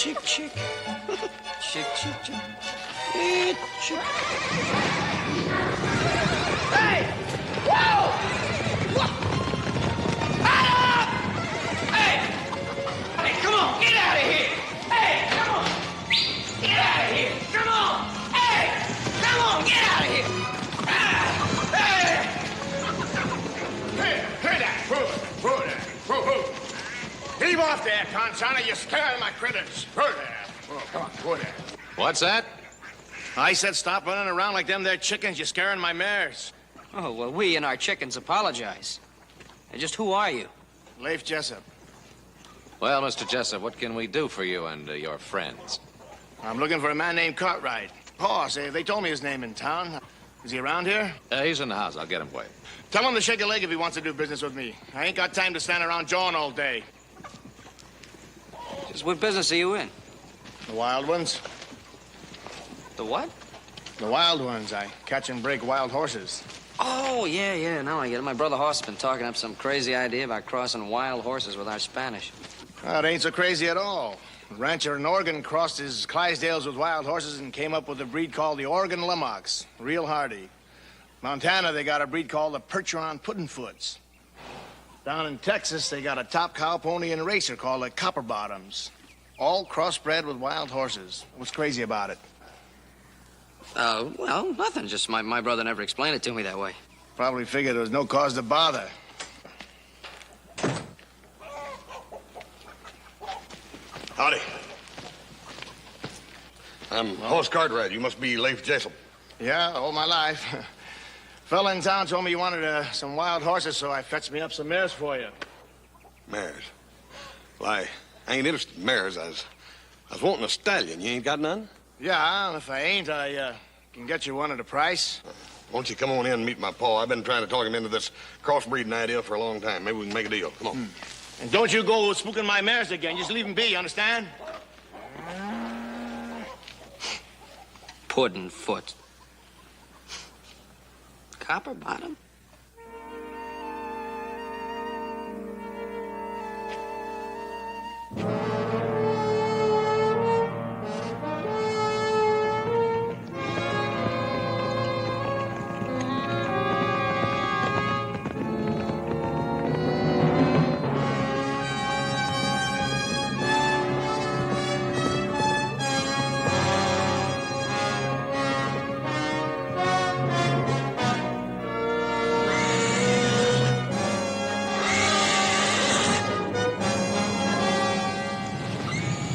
chick, chick. Chick, chick, chick. Hey, chick. Hey! Whoa! Hey! Hey, come on, get out of here! Hey, come on! Get out of here! Come on! Hey! Come on, get out of here! Hey, that. Leave off there, Conchana. You're scaring my critters. Oh, come on, go there. What's that? I said stop running around like them there chickens. You're scaring my mares. Oh, well, we and our chickens apologize. And just who are you? Leif Jessup. Well, Mr. Jessup, what can we do for you and your friends? I'm looking for a man named Cartwright. Paul, they told me his name in town. Is he around here? He's in the house. I'll get him for you. Tell him to shake a leg if he wants to do business with me. I ain't got time to stand around jawing all day. Just what business are you in? The wild ones. The what? The wild ones. I catch and break wild horses. Oh, yeah, now I get it. My brother Hoss has been talking up some crazy idea about crossing wild horses with our Spanish. It ain't so crazy at all. A rancher in Oregon crossed his Clydesdales with wild horses and came up with a breed called the Oregon Limocks. Real hardy. Montana, they got a breed called the Percheron Puddin'foots. Down in Texas, they got a top cow pony and racer called the Copper Bottoms. All crossbred with wild horses. What's crazy about it? Well, nothing. Just my brother never explained it to me that way. Probably figured there was no cause to bother. Howdy. I'm Hoss Cartwright. You must be Leif Jessup. Yeah, all my life. Fella in town told me you wanted some wild horses, so I fetched me up some mares for you. Mares? Well, I ain't interested in mares. I was wanting a stallion. You ain't got none? Yeah, and if I ain't, I can get you one at a price. Won't you come on in and meet my pa? I've been trying to talk him into this crossbreeding idea for a long time. Maybe we can make a deal. Come on. And don't you go spooking my mares again. Just leave them be, you understand? Puddin'foot. Copper Bottom?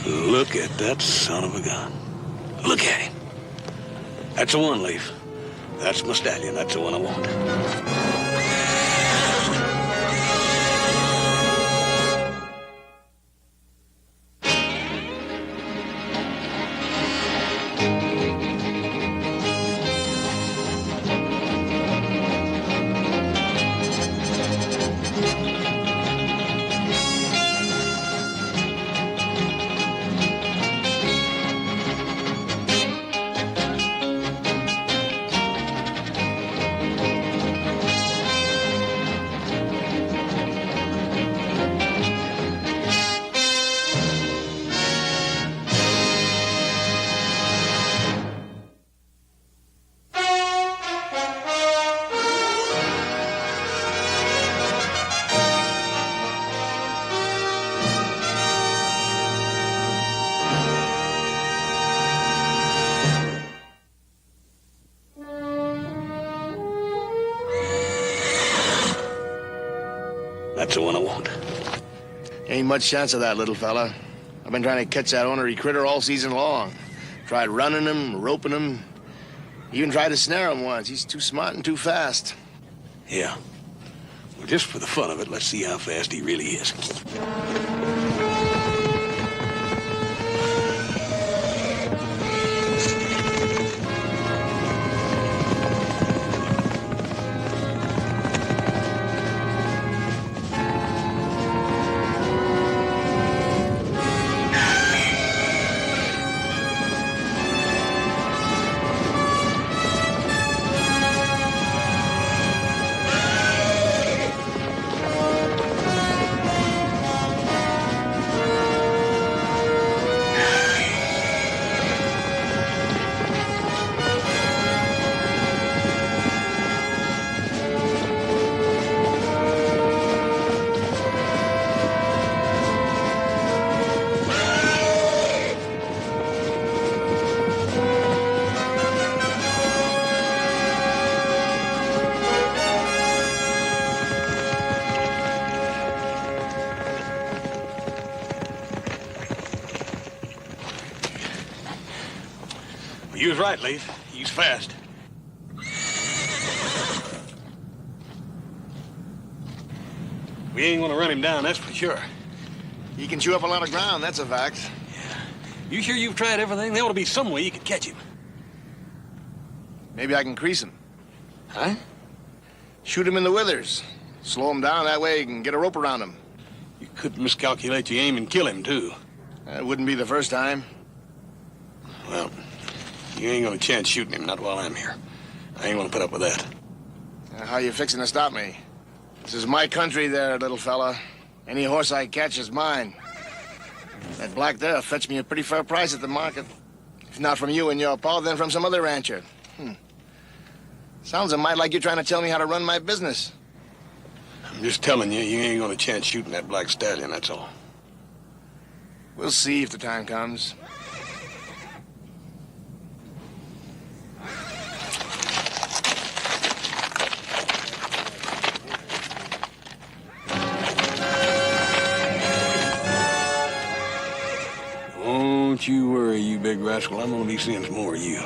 Look at that son of a gun. Look at him. That's the one, Leif. That's my stallion. That's the one I want. That's the one I want. Ain't much chance of that, little fella. I've been trying to catch that ornery critter all season long. Tried running him, roping him. Even tried to snare him once. He's too smart and too fast. Yeah. Well, just for the fun of it, let's see how fast he really is. You was right, Leaf. He's fast. We ain't gonna run him down, that's for sure. He can chew up a lot of ground, that's a fact. You sure you've tried everything? There ought to be some way you could catch him. Maybe I can crease him. Huh? Shoot him in the withers. Slow him down, that way you can get a rope around him. You could miscalculate your aim and kill him, too. That wouldn't be the first time. Well, you ain't gonna chance shooting him, not while I'm here. I ain't gonna put up with that. How you fixing to stop me? This is my country there, little fella. Any horse I catch is mine. That black there fetched me a pretty fair price at the market. If not from you and your pa, then from some other rancher. Sounds a mite like you're trying to tell me how to run my business. I'm just telling you, you ain't gonna chance shooting that black stallion, that's all. We'll see if the time comes. Don't you worry, you big rascal. I'm gonna be seeing some more of you.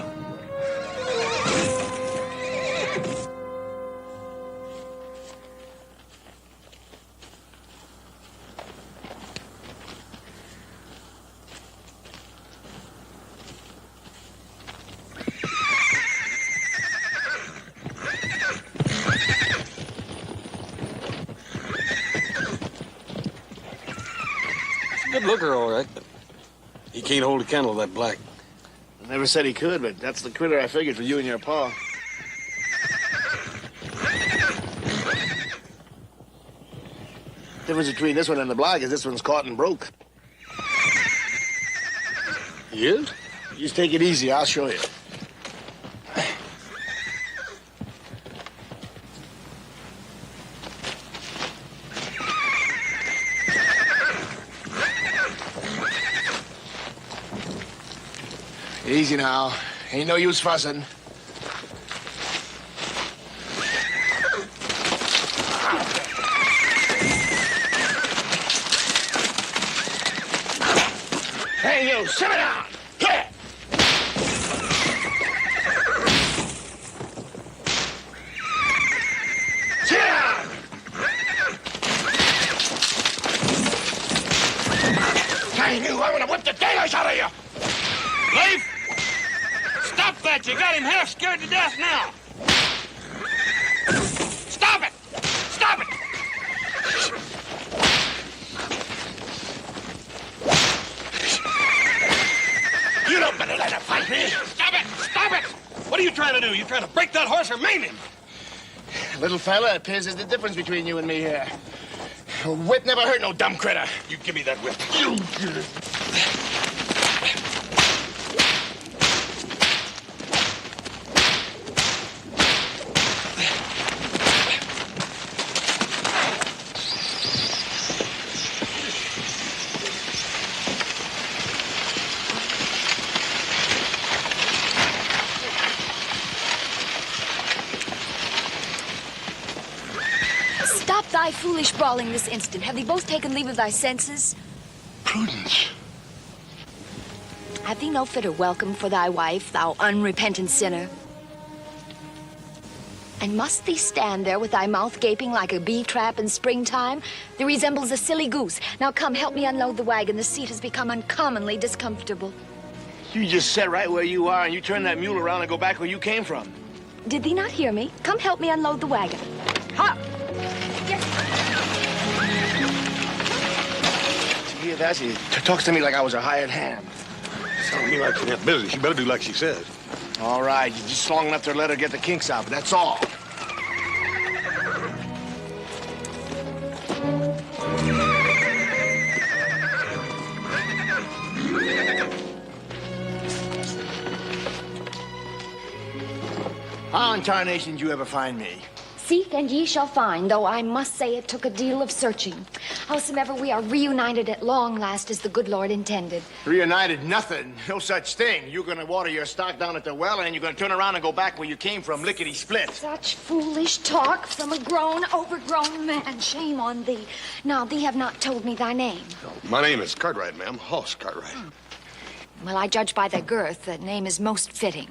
Good looker, all right, but he can't hold a candle to that black. I never said he could, but that's the critter I figured for you and your pa. The difference between this one and the black is this one's caught and broke. He is? Just take it easy, I'll show you. Easy now. Ain't no use fussing. Hey, you, sit down! Here! Sit down! Dang you, I'm gonna whip the daylights out of you! Leif! Stop that! You got him half scared to death now! Stop it! Stop it! You don't better let him fight me! Stop it! Stop it! What are you trying to do? You trying to break that horse or maim him? Little fella, it appears there's the difference between you and me here. A whip never hurt no dumb critter. You give me that whip. Stop thy foolish brawling this instant. Have thee both taken leave of thy senses? Prudence. Have thee no fitter welcome for thy wife, thou unrepentant sinner? And must thee stand there with thy mouth gaping like a bee trap in springtime? Thee resembles a silly goose. Now come, help me unload the wagon. The seat has become uncommonly discomfortable. You just sit right where you are and you turn that mule around and go back where you came from. Did thee not hear me? Come help me unload the wagon. Ha! You hear that? She talks to me like I was a hired hand. Sounds to me like she got business. You better do like she says. All right, you're just long enough to let her get the kinks out, but that's all. How in tarnation did you ever find me? Seek and ye shall find, though I must say it took a deal of searching. Howsoever, we are reunited at long last as the good Lord intended. Reunited? Nothing. No such thing. You're gonna water your stock down at the well, and then you're gonna turn around and go back where you came from, lickety-split. Such foolish talk from a grown, overgrown man. Shame on thee. Now, thee have not told me thy name. My name is Cartwright, ma'am. Hoss Cartwright. Well, I judge by their girth. The name is most fitting.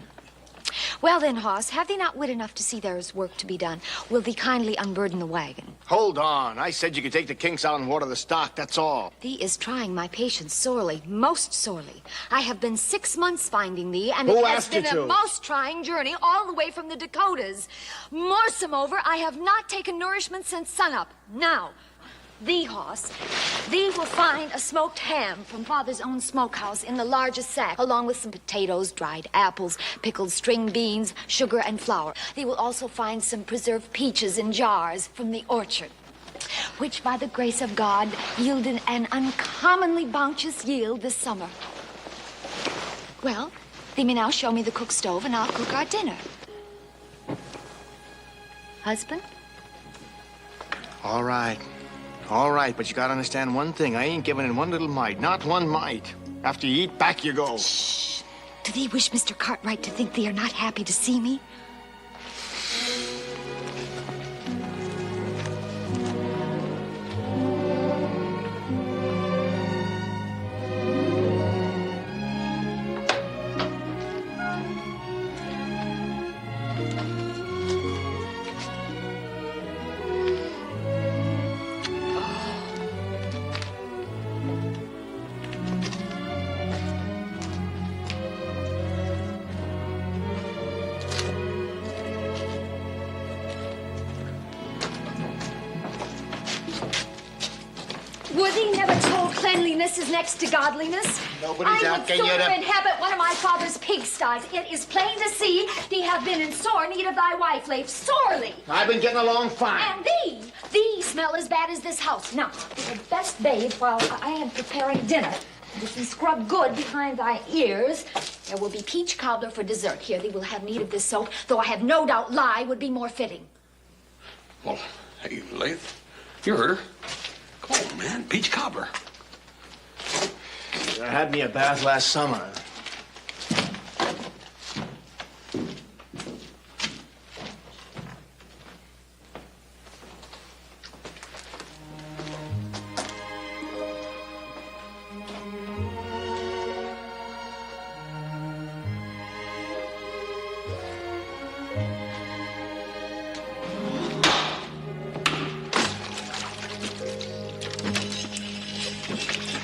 Well then, Hoss, have thee not wit enough to see there is work to be done? Will thee kindly unburden the wagon? Hold on. I said you could take the kinks out and water the stock, that's all. Thee is trying my patience sorely, most sorely. I have been 6 months finding thee, and Who it has asked you been a to? most trying journey all the way from the Dakotas. Moreover, I have not taken nourishment since sunup. Now, thee, Hoss, thee will find a smoked ham from Father's own smokehouse in the largest sack, along with some potatoes, dried apples, pickled string beans, sugar, and flour. Thee will also find some preserved peaches in jars from the orchard, which, by the grace of God, yielded an uncommonly bounteous yield this summer. Well, thee may now show me the cook stove, and I'll cook our dinner. Husband? All right. All right, but you gotta understand one thing. I ain't giving in one little mite. Not one mite. After you eat, back you go. Shh. Do thee wish Mr. Cartwright to think thee are not happy to see me? Were thee never told cleanliness is next to godliness? Nobody's I would asking you sooner to... inhabit one of my father's pigsties. It is plain to see thee have been in sore need of thy wife, Leif, sorely. I've been getting along fine. And thee smell as bad as this house. Now, thee had best bathe while I am preparing dinner. This is scrub good behind thy ears. There will be peach cobbler for dessert. Here, thee will have need of this soap, though I have no doubt lye would be more fitting. Well, hey, Leif, you heard her. Come on, man. Peach cobbler. I had me a bath last summer.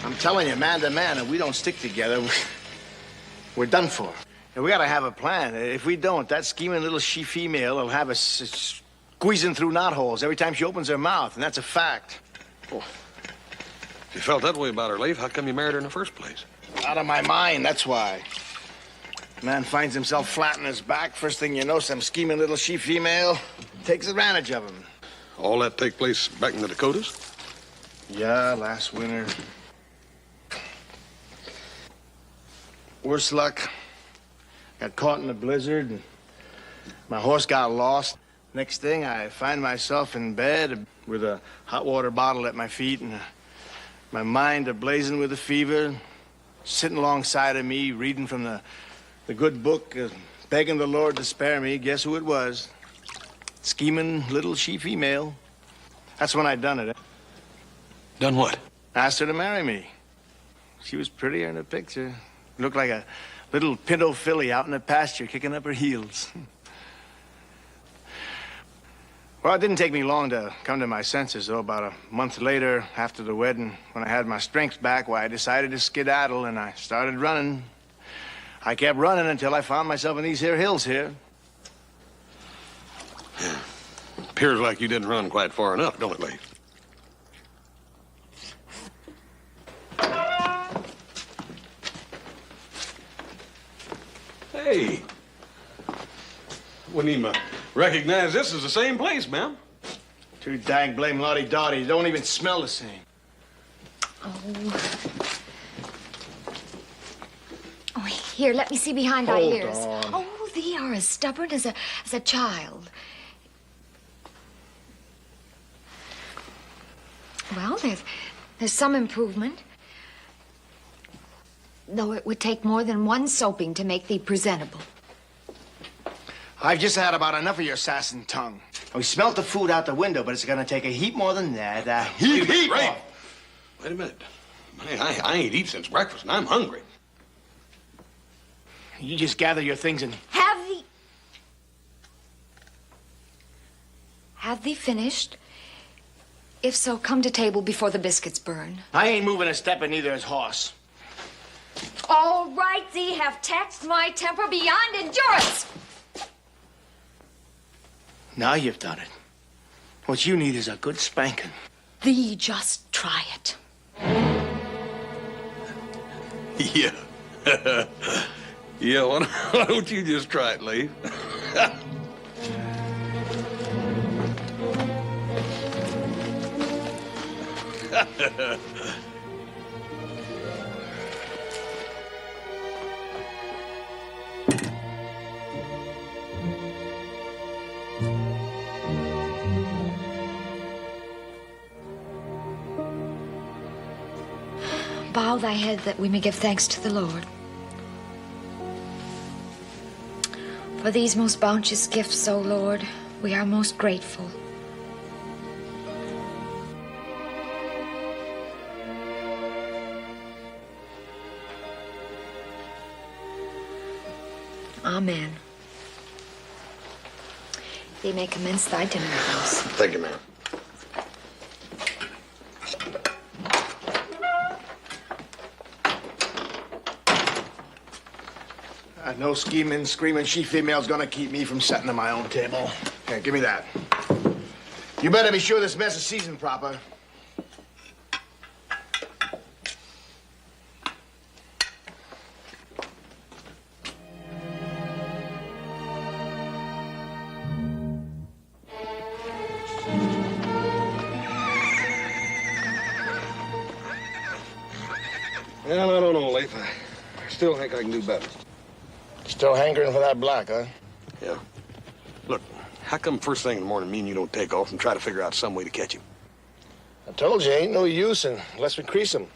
I'm telling you, man to man, if we don't stick together, we're done for. And we gotta have a plan. If we don't, that scheming little she-female will have us squeezing through knotholes every time she opens her mouth, and that's a fact. Oh. If you felt that way about her, Leif, how come you married her in the first place? Out of my mind, that's why. Man finds himself flat on his back. First thing you know, some scheming little she-female takes advantage of him. All that take place back in the Dakotas? Yeah, last winter. Worse luck. Got caught in a blizzard, and my horse got lost. Next thing, I find myself in bed with a hot water bottle at my feet and my mind ablazing with a fever, sitting alongside of me, reading from the good book, begging the Lord to spare me. Guess who it was? Scheming little she-female. That's when I done it. Done what? Asked her to marry me. She was prettier in the picture. Looked like a little pinto filly out in the pasture, kicking up her heels. Well, it didn't take me long to come to my senses, though. About a month later, after the wedding, when I had my strength back, why, I decided to skedaddle, and I started running. I kept running until I found myself in these here hills here. Yeah. Appears like you didn't run quite far enough, don't it, Leif? Hey. Wouldn't even recognize this as the same place, ma'am. Too dang blame lottie-dottie. Don't even smell the same. Oh, here, let me see behind thy Hold ears. on. Oh, thee are as stubborn as a child. Well, there's some improvement. Though it would take more than one soaping to make thee presentable. I've just had about enough of your sass and tongue. We smelt the food out the window, but it's gonna take a heap more than that. A heap Right. more. Wait a minute. I ain't eaten since breakfast, and I'm hungry. You just gather your things and... Have thee finished? If so, come to table before the biscuits burn. I ain't moving a step in either his horse. All right, thee have taxed my temper beyond endurance. Now you've done it. What you need is a good spanking. Thee just try it. Yeah. Yeah, why don't you just try it, Leif? Bow thy head that we may give thanks to the Lord. For these most bounteous gifts, O Lord, we are most grateful. Amen. Thee may commence thy dinner, house. Thank you, ma'am. No scheming, screaming she-female's gonna keep me from setting at my own table. Here, give me that. You better be sure this mess is seasoned proper. Well, I don't know, Leif. I still think I can do better. Still hankering for that black, huh? Yeah. Look, how come first thing in the morning me and you don't take off and try to figure out some way to catch him? I told you, ain't no use unless we crease him.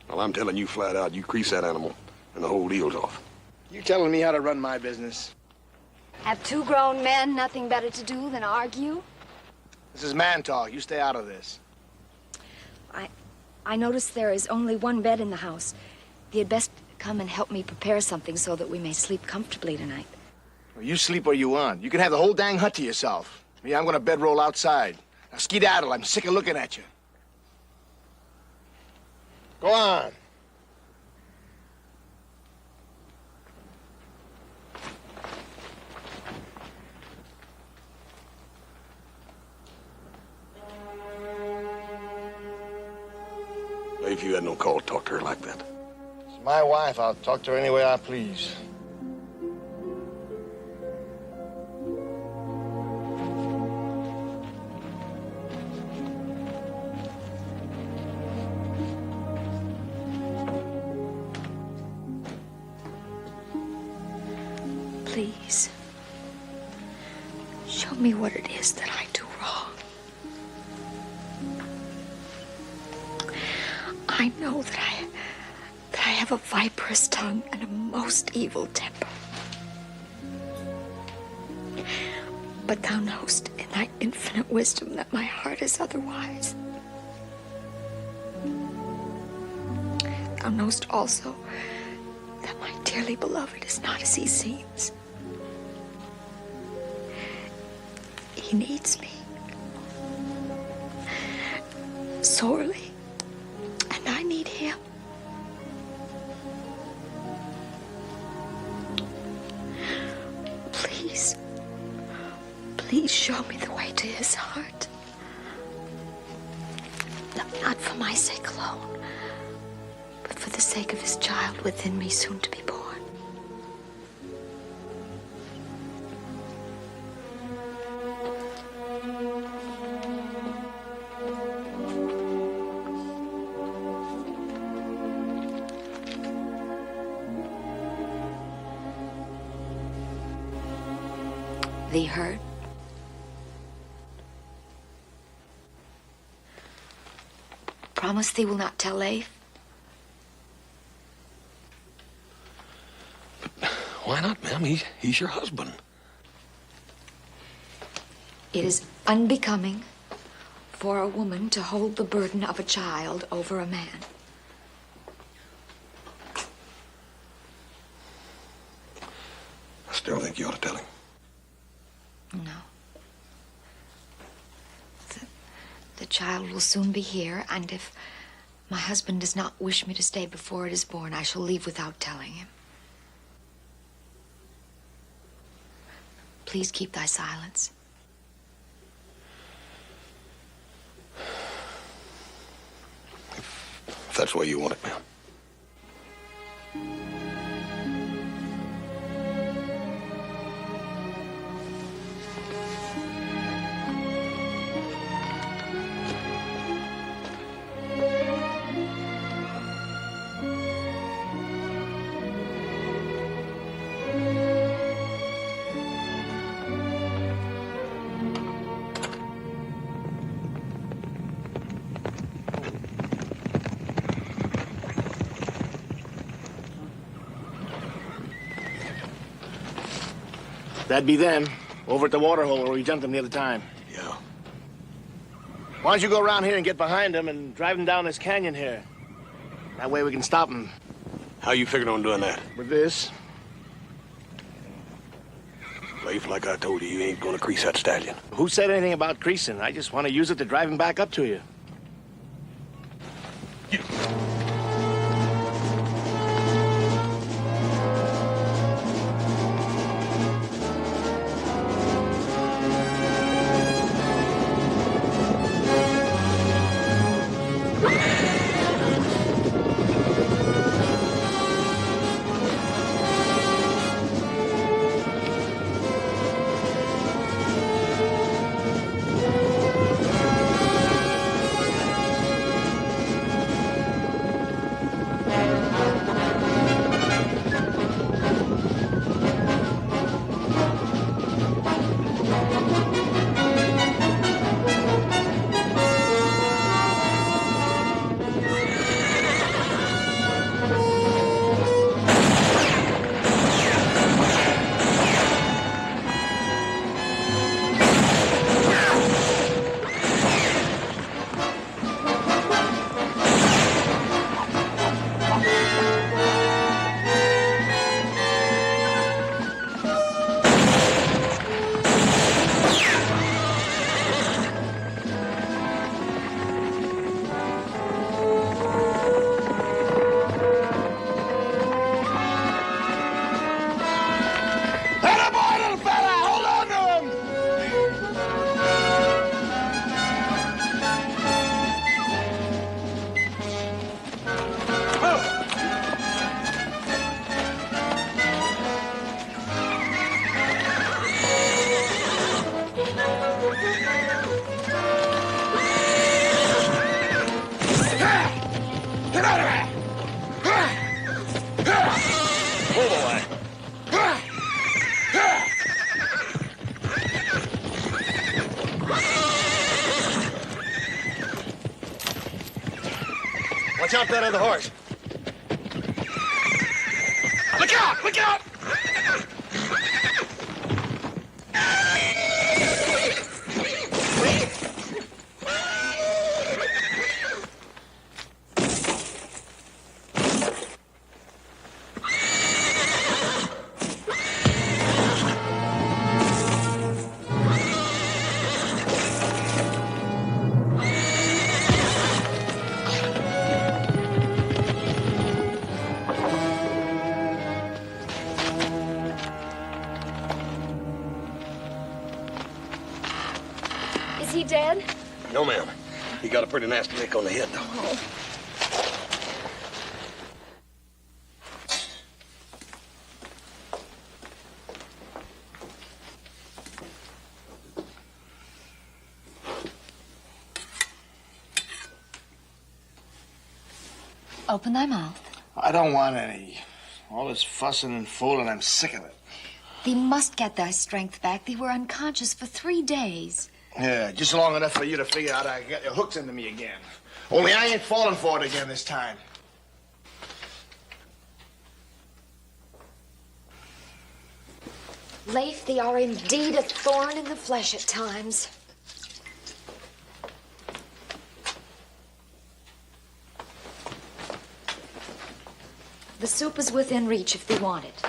Well, I'm telling you flat out, you crease that animal and the whole deal's off. You telling me how to run my business? Have two grown men nothing better to do than argue? This is man talk. You stay out of this. I noticed there is only one bed in the house. Thee had best come and help me prepare something so that we may sleep comfortably tonight. Well, you sleep where you want. You can have the whole dang hut to yourself. Me, I'm gonna bedroll outside. Now skedaddle. I'm sick of looking at you. Go on. Leif, you had no call to talk to her like that. It's my wife. I'll talk to her any way I please. Please, show me what it is that I do wrong. I know that I have a viperous tongue and a most evil temper. But thou knowest in thy infinite wisdom that my heart is otherwise. Thou knowest also that my dearly beloved is not as he seems. He needs me sorely, and I need him. Please show me the way to his heart. Not for my sake alone, but for the sake of his child within me, soon to be born. Thee heard? Promise thee will not tell Leif? But why not, ma'am? He's your husband. It is unbecoming for a woman to hold the burden of a child over a man. think you ought to tell him? No. The child will soon be here, and if my husband does not wish me to stay before it is born, I shall leave without telling him. Please keep thy silence. If that's the way you want it, ma'am. That'd be them, over at the water hole where we jumped them the other time. Yeah. Why don't you go around here and get behind them and drive them down this canyon here? That way we can stop them How you figuring on doing that? with this. Leif, like I told you, you ain't gonna crease that stallion. Who said anything about creasing? I just want to use it to drive him back up to you. Watch out for that other horse. Look out! Look out! Is he dead? No, ma'am. He got a pretty nasty nick on the head, though. Oh. Open thy mouth. I don't want any. All this fussing and fooling, I'm sick of it. Thee must get thy strength back. Thee were unconscious for 3 days. Yeah, just long enough for you to figure out I can get your hooks into me again. Only I ain't falling for it again this time. Leif, thee are indeed a thorn in the flesh at times. The soup is within reach if thee want it.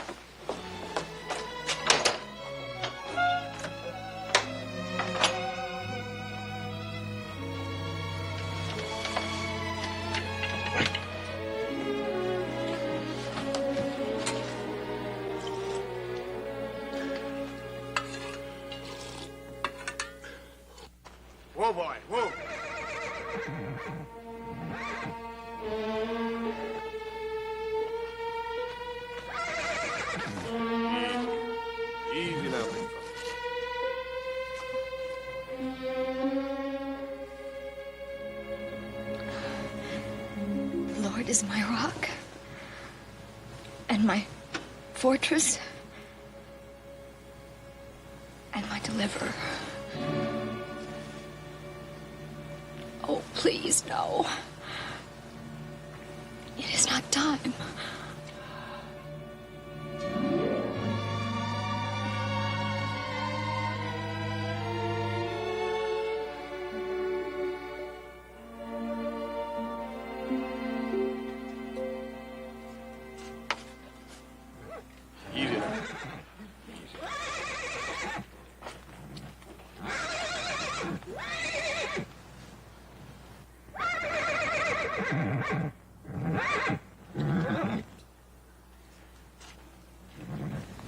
Easy now, big The Lord is my rock and my fortress and my deliverer. Oh, please, no. It is not time. Easy now.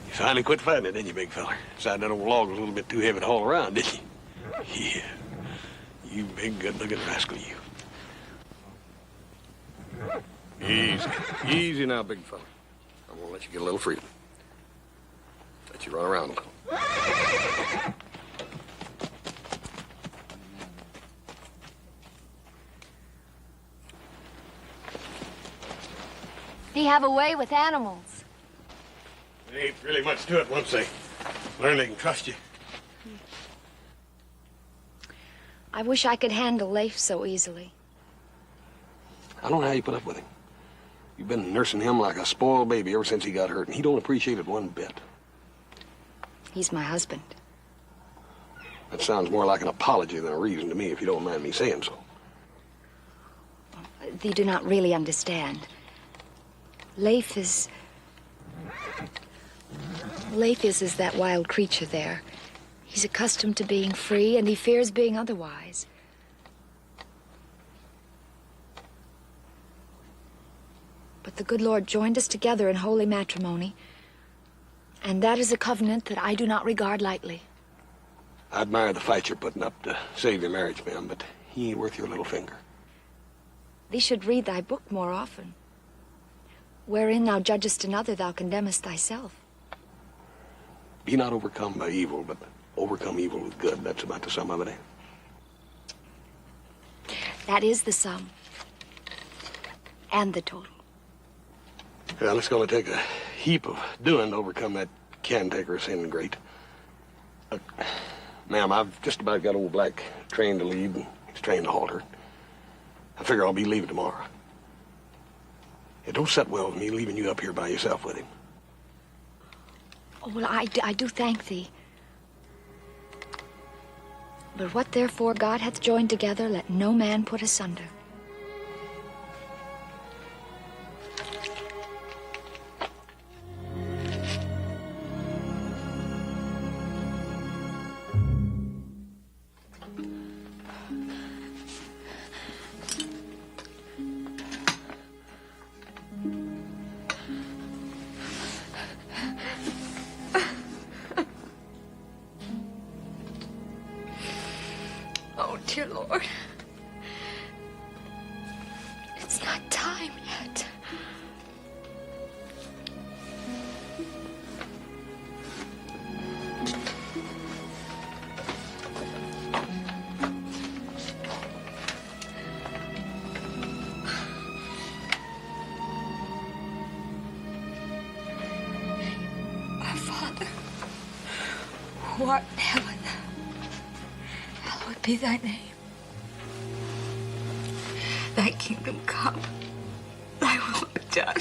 You finally quit fighting it, didn't you, big fella? Decided that old log was a little bit too heavy to haul around, didn't you? Yeah. You big, good-looking rascal, you. Easy. Easy now, big fella. I'm gonna let you get a little freedom. Let you run around a little. He have a way with animals. There ain't really much to it once they learn they can trust you. I wish I could handle Leif so easily. I don't know how you put up with him. You've been nursing him like a spoiled baby ever since he got hurt, and he don't appreciate it one bit. He's my husband. That sounds more like an apology than a reason to me, if you don't mind me saying so. You do not really understand. Leif is that wild creature there. He's accustomed to being free, and he fears being otherwise. But the good Lord joined us together in holy matrimony, and that is a covenant that I do not regard lightly. I admire the fight you're putting up to save your marriage, ma'am, but he ain't worth your little finger. Thee should read thy book more often. Wherein thou judgest another, thou condemnest thyself. Be not overcome by evil, but overcome evil with good. That's about the sum of it, eh? That is the sum. And the total. Well, it's going to take a heap of doing to overcome that cantankerous sin great. Look, ma'am, I've just about got old Black trained to leave, and he's trained to halter. I figure I'll be leaving tomorrow. It don't set well with me leaving you up here by yourself with him. Oh, well, I do thank thee. But what therefore God hath joined together, let no man put asunder. Oh, dear Lord. It's not time yet. Our Father, who art in heaven, hallowed be thy name. Thy kingdom come, thy will be done.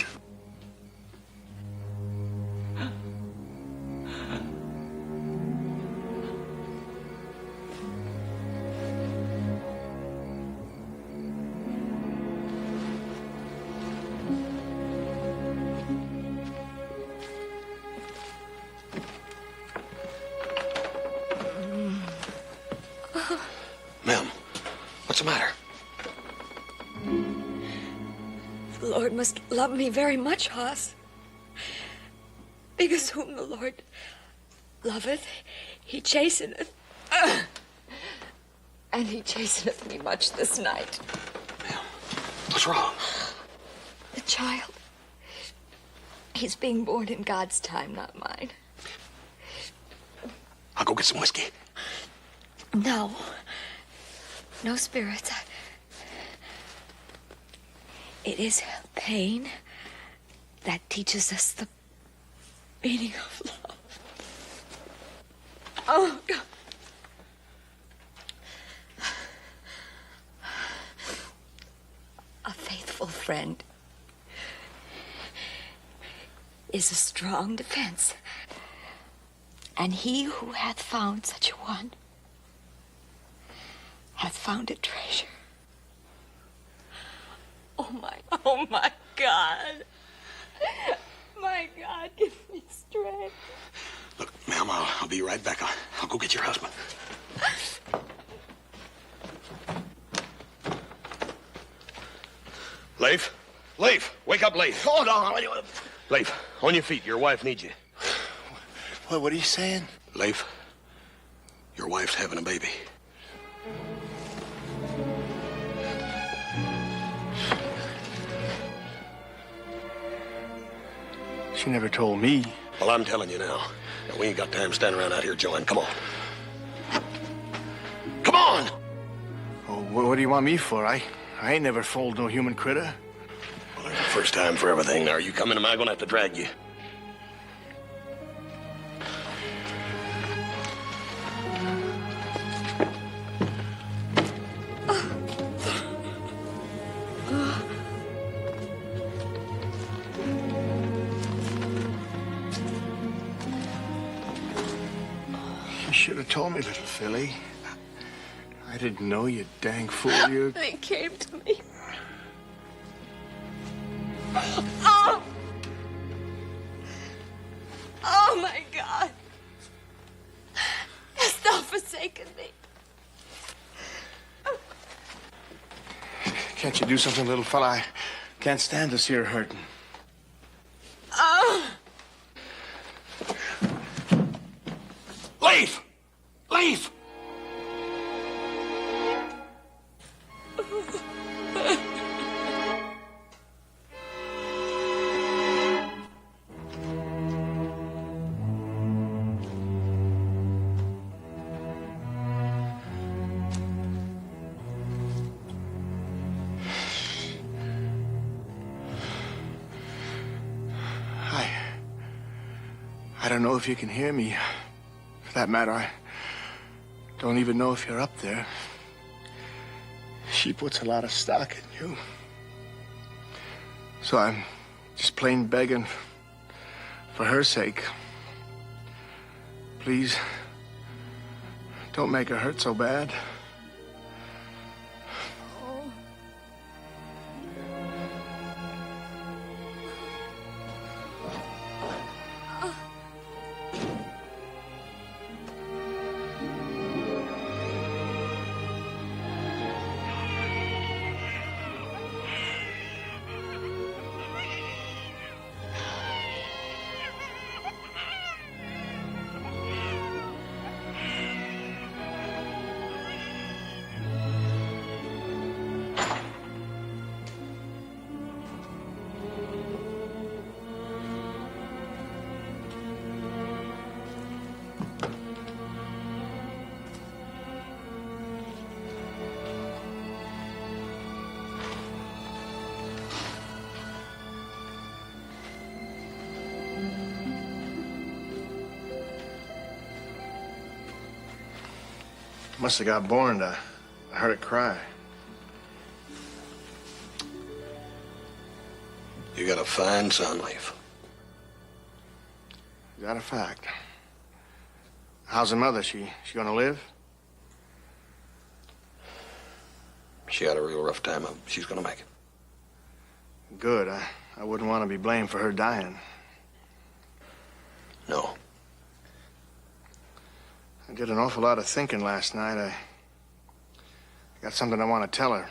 Ma'am, what's the matter? The Lord must love me very much, Hoss. Because whom the Lord loveth, he chasteneth. And he chasteneth me much this night. Ma'am, what's wrong? The child. He's being born in God's time, not mine. I'll go get some whiskey. No. No spirits. It is pain that teaches us the meaning of love. Oh, God. A faithful friend is a strong defense. And he who hath found such a one hath found a treasure. Oh, my God. My God, give me strength. Look, ma'am, I'll be right back. I'll go get your husband. Leif? Leif, wake up, Leif. Hold on. Leif, on your feet. Your wife needs you. What are you saying? Leif, your wife's having a baby. She never told me. Well, I'm telling you now. We ain't got time standing around out here, Joanne. Come on. Come on! Oh, what do you want me for? I ain't never fooled no human critter. Well, there's a first time for everything. Now, are you coming? Am I gonna have to drag you? You should have told me, little filly. I didn't know, you dang fool, you. They came to me. Oh! Oh, my God. Hast thou forsaken me? Can't you do something, little fella? I can't stand to see her hurting. Oh! Leif! Leif! I don't know if you can hear me. For that matter, I don't even know if you're up there. She puts a lot of stock in you. So I'm just plain begging for her sake. Please, don't make her hurt so bad. Must have got born. I heard it cry. You got a fine son, Leif. Is that a fact? How's the mother? She gonna live? She had a real rough time. She's gonna make it. Good. I wouldn't want to be blamed for her dying. No. I did an awful lot of thinking last night. I got something I want to tell her.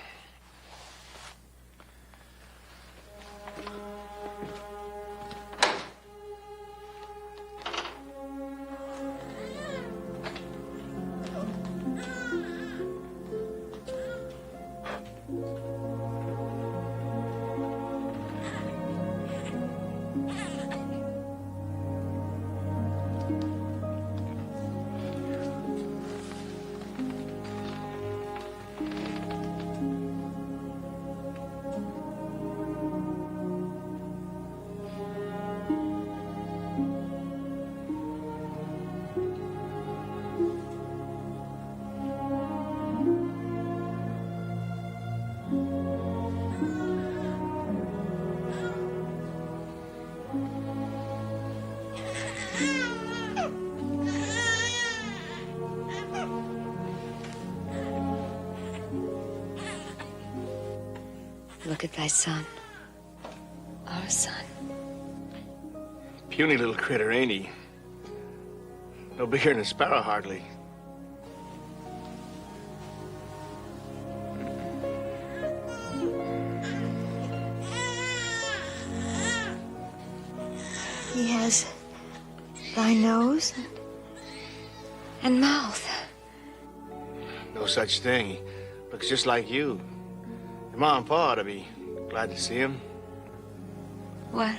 Look at thy son. Our son. Puny little critter, ain't he? No bigger than a sparrow, hardly. He has thy nose and mouth. No such thing. He looks just like you. Your mom and pa ought to be glad to see him. What?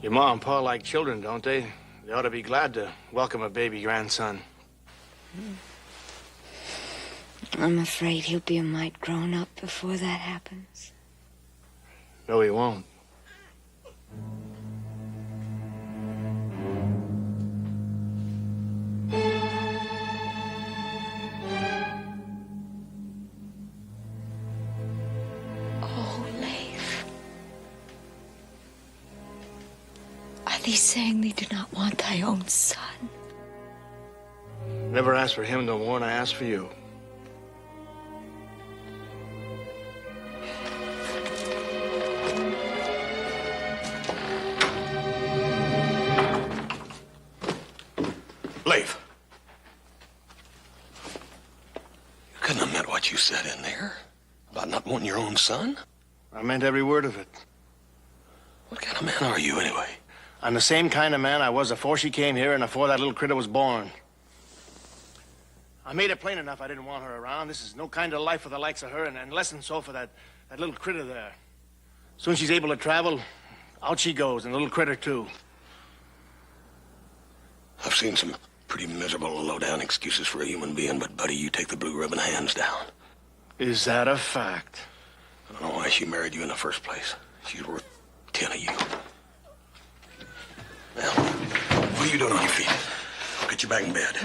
Your mom and pa like children, don't they? They ought to be glad to welcome a baby grandson. I'm afraid he'll be a mite grown up before that happens. No, he won't. Oh, Leif. Are thee saying thee do not want thy own son? Never asked for him no more than I asked for you. Leif. You couldn't have meant what you said in there about not wanting your own son. I meant every word of it. What kind of man are you, anyway? I'm the same kind of man I was before she came here and before that little critter was born. I made it plain enough I didn't want her around. This is no kind of life for the likes of her, and less than so for that little critter there. Soon as she's able to travel, out she goes, and the little critter, too. I've seen some pretty miserable and low-down excuses for a human being, but, buddy, you take the blue ribbon hands down. Is that a fact? I don't know why she married you in the first place. She's worth 10 of you. Now, what are you doing on your feet? I'll get you back in bed.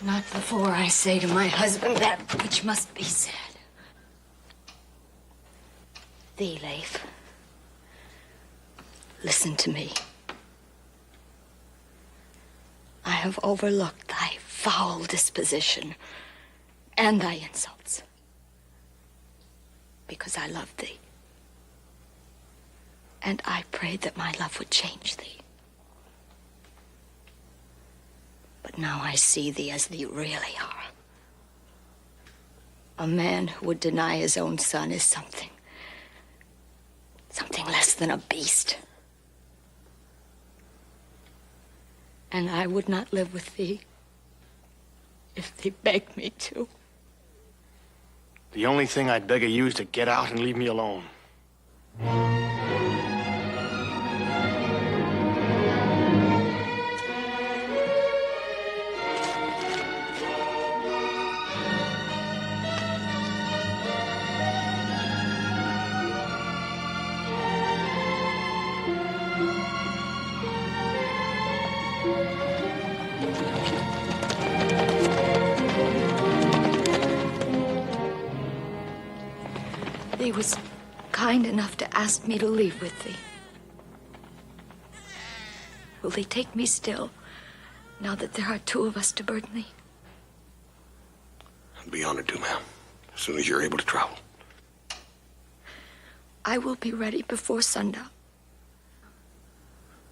Not before I say to my husband that which must be said. Thee, Leif. Listen to me. I have overlooked thy foul disposition and thy insults because I love thee. And I prayed that my love would change thee. But now I see thee as thee really are. A man who would deny his own son is something less than a beast. And I would not live with thee if thee begged me to. The only thing I'd beg of you is to get out and leave me alone. Thee was kind enough to ask me to leave with thee. Will thee take me still, now that there are two of us to burden thee? I'd be honored to, ma'am, as soon as you're able to travel. I will be ready before sundown.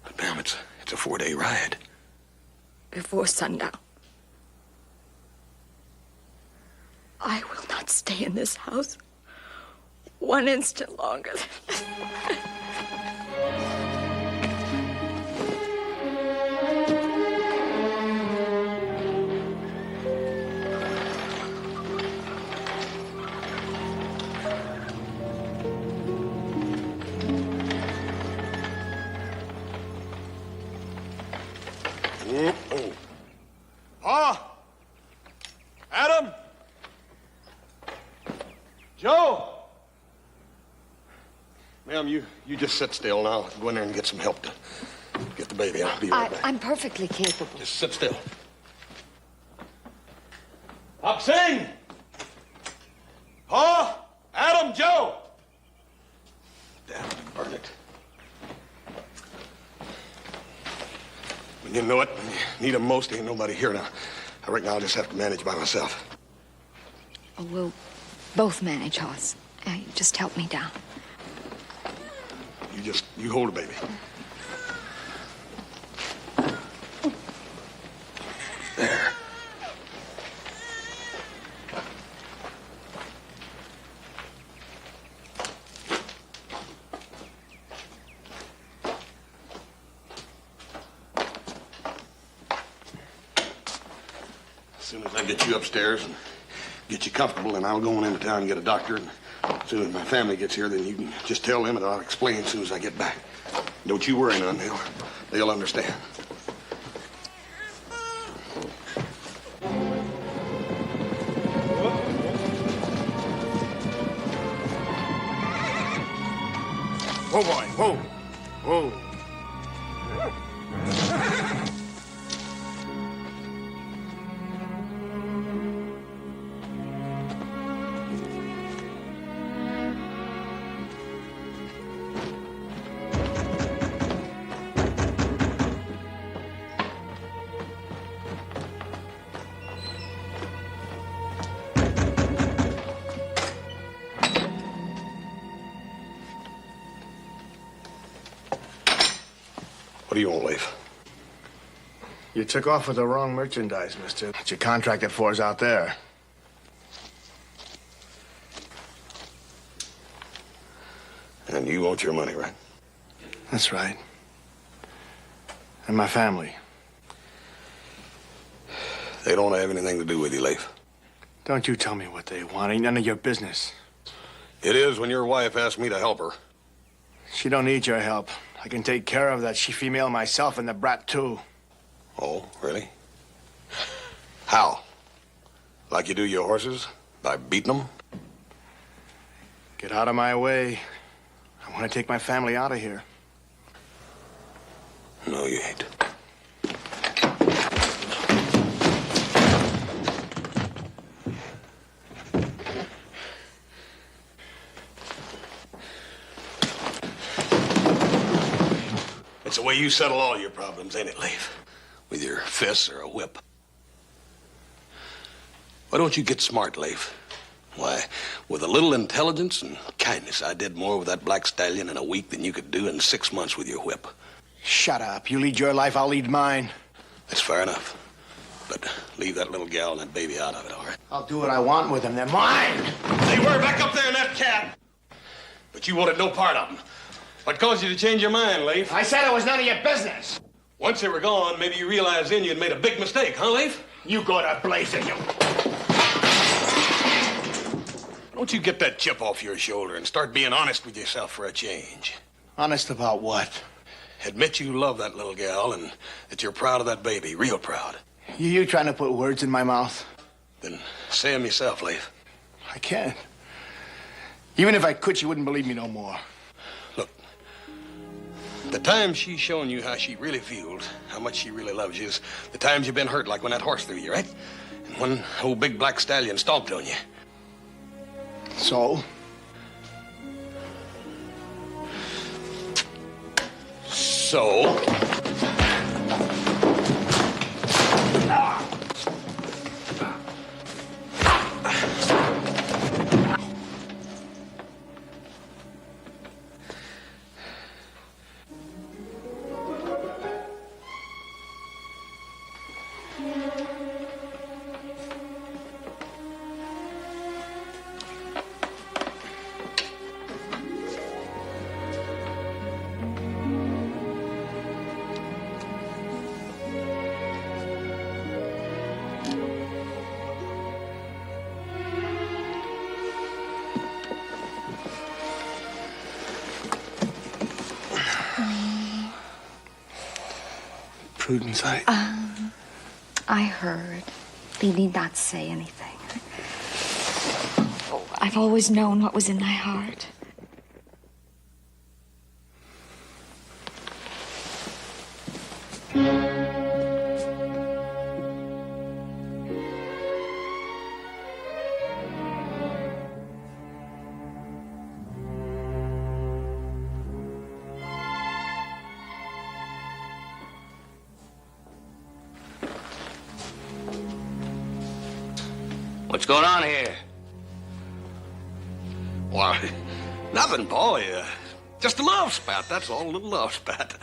But, ma'am, it's a 4-day ride. Before sundown. I will not stay in this house one instant longer. Adam? Joe? Ma'am, you just sit still now. Go in there and get some help to get the baby. I'll be right back. I'm perfectly capable. Just sit still. Sing! Huh? Adam, Joe! Damn, burn it. When you know it, when you need 'em most, ain't nobody here now. I reckon I'll just have to manage by myself. Oh, we'll both manage, Hoss. Just help me down. You hold the baby. There. As soon as I get you upstairs and get you comfortable, and I'll go on into town and get a doctor. And as soon as my family gets here, then you can just tell them, and I'll explain as soon as I get back. Don't you worry none. They'll understand. Whoa, boy, whoa, whoa. What do you want, Leif? You took off with the wrong merchandise, mister. What you contracted for is out there. And you want your money, right? That's right. And my family. They don't have anything to do with you, Leif. Don't you tell me what they want. Ain't none of your business. It is when your wife asked me to help her. She don't need your help. I can take care of that she-female myself and the brat, too. Oh, really? How? Like you do your horses? By beating them? Get out of my way. I want to take my family out of here. No, you ain't. It's the way you settle all your problems, ain't it, Leif? With your fists or a whip. Why don't you get smart, Leif? Why, with a little intelligence and kindness, I did more with that black stallion in a week than you could do in 6 months with your whip. Shut up. You lead your life, I'll lead mine. That's fair enough. But leave that little gal and that baby out of it, all right? I'll do what I want with them. They're mine. They were back up there in that cab. But you wanted no part of them. What caused you to change your mind, Leif? I said it was none of your business. Once they were gone, maybe you realized then you'd made a big mistake, huh, Leif? You go to blazing, you. Don't you get that chip off your shoulder and start being honest with yourself for a change. Honest about what? Admit you love that little gal and that you're proud of that baby, real proud. You trying to put words in my mouth? Then say them yourself, Leif. I can't. Even if I could, she wouldn't believe me no more. Look, the times she's shown you how she really feels, how much she really loves you, is the times you've been hurt, like when that horse threw you, right? And when old big black stallion stomped on you. So? So? Prudence, I heard. They need not say anything. I've always known what was in thy heart. What's going on here? Why, nothing, boy. Just a love spat, that's all, a little love spat.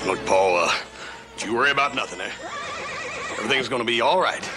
Look, Paul, don't you worry about nothing, eh? Everything's gonna be all right.